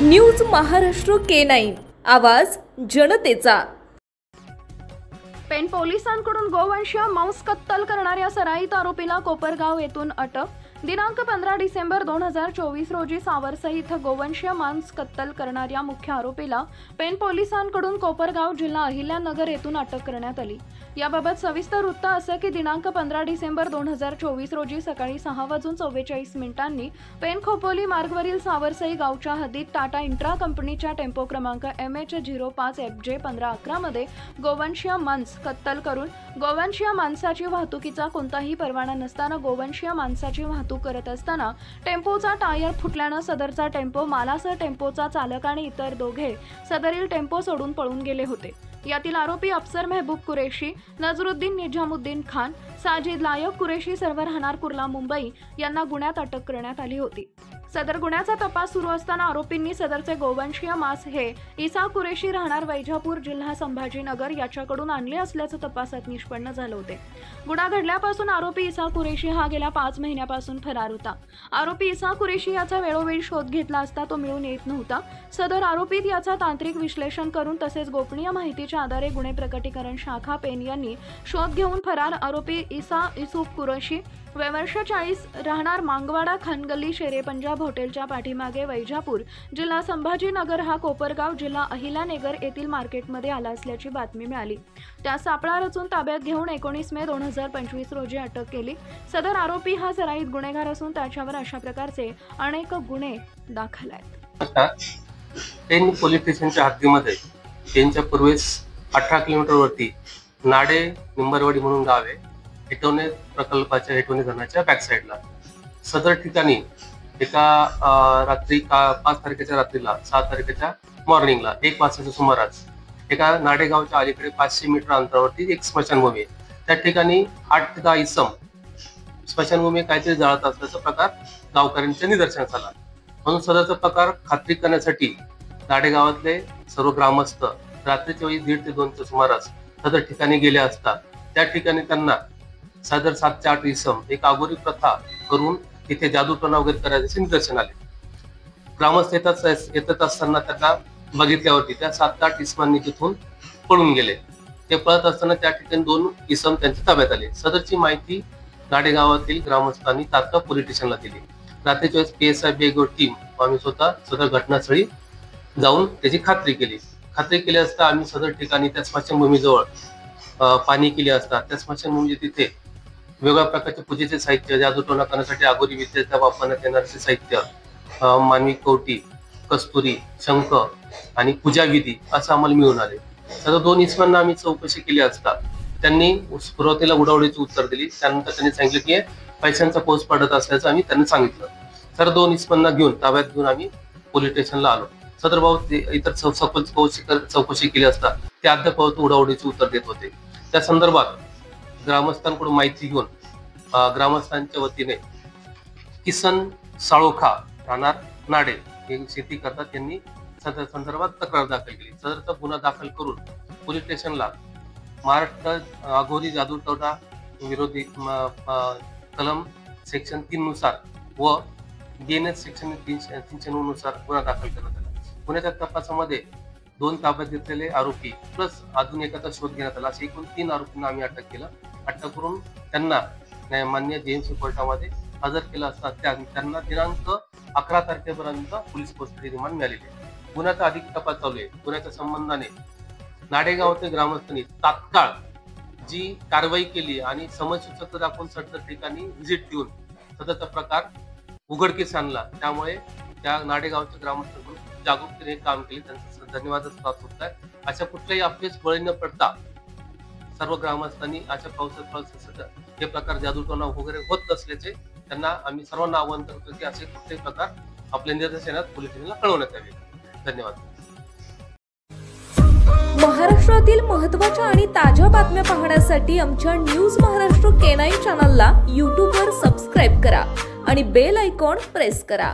News Maharashtra K9 आवाज जनतेचा। पेण पोलिसांकडून गोवंशीय मांस कत्तल करणाऱ्या सराईत आरोपीला कोपरगाव येथून अटक। दिनांक 15 डिसेंबर 2024 रोजी सावरसई इथं गोवंशीय मांस कत्तल करणाऱ्या मुख्य आरोपीला पेण पोलिसांकडून कोपरगाव जिल्हा अहिल्यानगर येथून अटक करण्यात आली। याबाबत सविस्तर वृत्त असं की दिनांक 15 डिसेंबर 2024 रोजी सकाळी 6:44 पेण खोपोली मार्गवरील सावरसई गावच्या हद्दीत टाटा इंट्रा कंपनीच्या टेम्पो क्रमांक MH05FJ1511 मध्ये गोवंशीय मांस कत्तल करून गोवंशीय मांसाची वाहतुकीचा कोणताही परवाना नसताना गोवंशीय मांसाची वाहतूक करत असताना टेम्पोचा टायर फुटल्याने सदरचा टेम्पो मालासह टेम्पोचा चालक आणि इतर दोघे सदरील टेम्पो सोडून पळून गेले होते। यातील आरोपी अफसर महबूब कुरेशी, नजरुद्दीन निजामुद्दीन खान, साजिद लायक कुरेशी सर्व राहणार कुर्ला मुंबई यांना गुन्ह्यात अटक करण्यात आली होती। सदर गुन्ह्याचा तपास सुरू असताना आरोपींनी सदरचे गोवंशीय मांस हे इसा कुरेशी राहणार वैजापूर जिल्हा संभाजीनगर याच्याकडून आणले असल्याचं तपासात निष्पन्न झालं होते। गुन्हा घडल्यापासून आरोपी इसा कुरेशी हा गेल्या 5 महिन्यापासून फरार होता। आरोपी इसा कुरेशी याचा वेळोवेळी शोध घेतला असता तो मिळून येत नव्हता। सदर आरोपीत याचा तांत्रिक विश्लेषण करून तसेच गोपनीय माहितीच्या आधारे गुन्हे प्रकटीकरण शाखा पेण यांनी शोध घेऊन फरार आरोपी इसा युसुफ कुरेशी वर्ष 40 राहणार मांगवाडा खानगल्ली शेरे पंजाब हॉटेलच्या पाठीमागे वैजापूर जिल्हा संभाजीनगर हा कोपरगाव जिल्हा अहिल्यानगर येथील मार्केटमध्ये आला असल्याची बातमी मिळाली। त्या सापळा रचून ताब्यात घेऊन 19 मे 2025 रोजी अटक केली। सदर आरोपी हा सराईत गुन्हेगार असून त्याच्यावर अशा प्रकारचे अनेक गुन्हे दाखल आहेत। पेण पोलीस स्टेशनच्या हद्दीमध्ये पेणच्या पूर्वेस 18 किलोमीटरवरती नाडे निंबरवाडी म्हणून गाव आहे। हेटवणे प्रकल्पाच्या हेटवणे धरणाच्या बॅक साइडला सदर ठिकाणी एका रात्री 5 तारखेच्या रात्रीला 7 तारखेच्या मॉर्निंगला 1 वाजताच्या सुमारास एका नाडेगावच्या अलीकडे 500 मीटर अंतरावरती एक स्मशानभूमी आहे। त्या ठिकाणी 8 इसम स्मशानभूमी काहीतरी जाळत असल्याचा प्रकार गावकऱ्यांच्या निदर्शनास आला। म्हणून सदरचा प्रकार खात्री करण्यासाठी नाडेगावातले सर्व ग्रामस्थ रात्रीच्या वेळी 1:30 ते 2च्या सुमारास सदर ठिकाणी गेले असता त्या ठिकाणी त्यांना सदर 7 ते 8 इसम एक आगोरी प्रथा करून तिथे जादूटोणा वगैरे करायचे निदर्शन आले। ग्रामस्थ येतात असताना त्यांना बघितल्यावरती त्या 7 ते 8 इसमांनी तिथून पळून गेले। ते पळत असताना त्या ठिकाणी 2 इसम त्यांच्या ताब्यात आले। सदरची माहिती नाडेगावातील ग्रामस्थांनी तात्काळ पोलीस स्टेशनला दिली। रात्रीच्या वेळेस PSI बेगोर टीम आम्ही स्वतः सदर घटनास्थळी जाऊन त्याची खात्री केली असता आम्ही सदर ठिकाणी त्या स्मशानभूमीजवळ पाणी केले असता त्या स्मशानभूमीचे तिथे वेगवेगळ्या प्रकारचे पूजेचे साहित्य, जादूटोणा करण्यासाठी आगोरी विद्येचा वापरण्यात येणारे साहित्य, मानवी कवटी, कस्तुरी, शंख आणि पूजाविधी असं आम्हाला मिळून आले। सदर 2 इसमांना आम्ही चौकशी केली असता त्यांनी सुरुवातीला उडावडीची उत्तर दिली। त्यानंतर त्यांनी सांगितलं की पैशांचा पाऊस पडत असल्याचं आम्ही त्यांना सांगितलं। सर 2 इसमांना घेऊन ताब्यात घेऊन आम्ही पोलीस स्टेशनला आलो। सदर भाऊ इतर चौकशी केली असता ते अद्याप उडावडीचे उत्तर देत होते। त्या संदर्भात ग्रामस्थांकडून माहिती घेऊन ग्रामस्थांच्या वतीने किसन साळोखा राहणार नाडे हे शेती करतात त्यांनी सदर संदर्भात तक्रार दाखल केली। सदरचा गुन्हा दाखल करून पोलीस स्टेशनला महाराष्ट्र आघोरी जादूटोणा विरोधी कलम सेक्शन 3 नुसार व BNS सेक्शन 309 नुसार गुन्हा दाखल करण्यात आला। गुन्ह्याच्या तपासामध्ये 2 ताब्यात घेतलेले आरोपी प्लस अजून एकाचा शोध घेण्यात आला। असे एकूण 3 आरोपींना आम्ही अटक करून त्यांना मान्य JMC कोर्टामध्ये हजर केलं असता त्यांना दिनांक 11 तारखेपर्यंत पोलीस कस्टडी रिमांड मिळालेली आहे। गुन्ह्याचा अधिक तपास चालू आहे। गुन्ह्याच्या संबंधाने नाडेगावातील ग्रामस्थांनी तात्काळ जी कारवाई केली आणि समजसूचक दाखवून सदर ठिकाणी व्हिजिट देऊन सदरचा प्रकार उघडकीस आणला। त्यामुळे त्या नाडेगावच्या ग्रामस्थांकडून जागरूकतेने काम केले, त्यांचा धन्यवादच प्राप्त होत आहे। अशा कुठल्याही आपलेच बळी न पडता सर्व ग्रामस्थांनी अशा पावसात हे प्रकार जादूटोणा वगैरे होत नसल्याचे त्यांना आम्ही सर्वांना आवाहन करतो की असे कुठलेही प्रकार आपल्या निदर्शनात पोलीस स्टेशनला कळवण्यात यावे। धन्यवाद। महाराष्ट्रातील महत्त्वाच्या आणि ताज्या बातम्या पाहण्यासाठी आमच्या न्यूज महाराष्ट्र K9 चॅनलला YouTubeवर सबस्क्राईब करा आणि बेल आयकॉन प्रेस करा।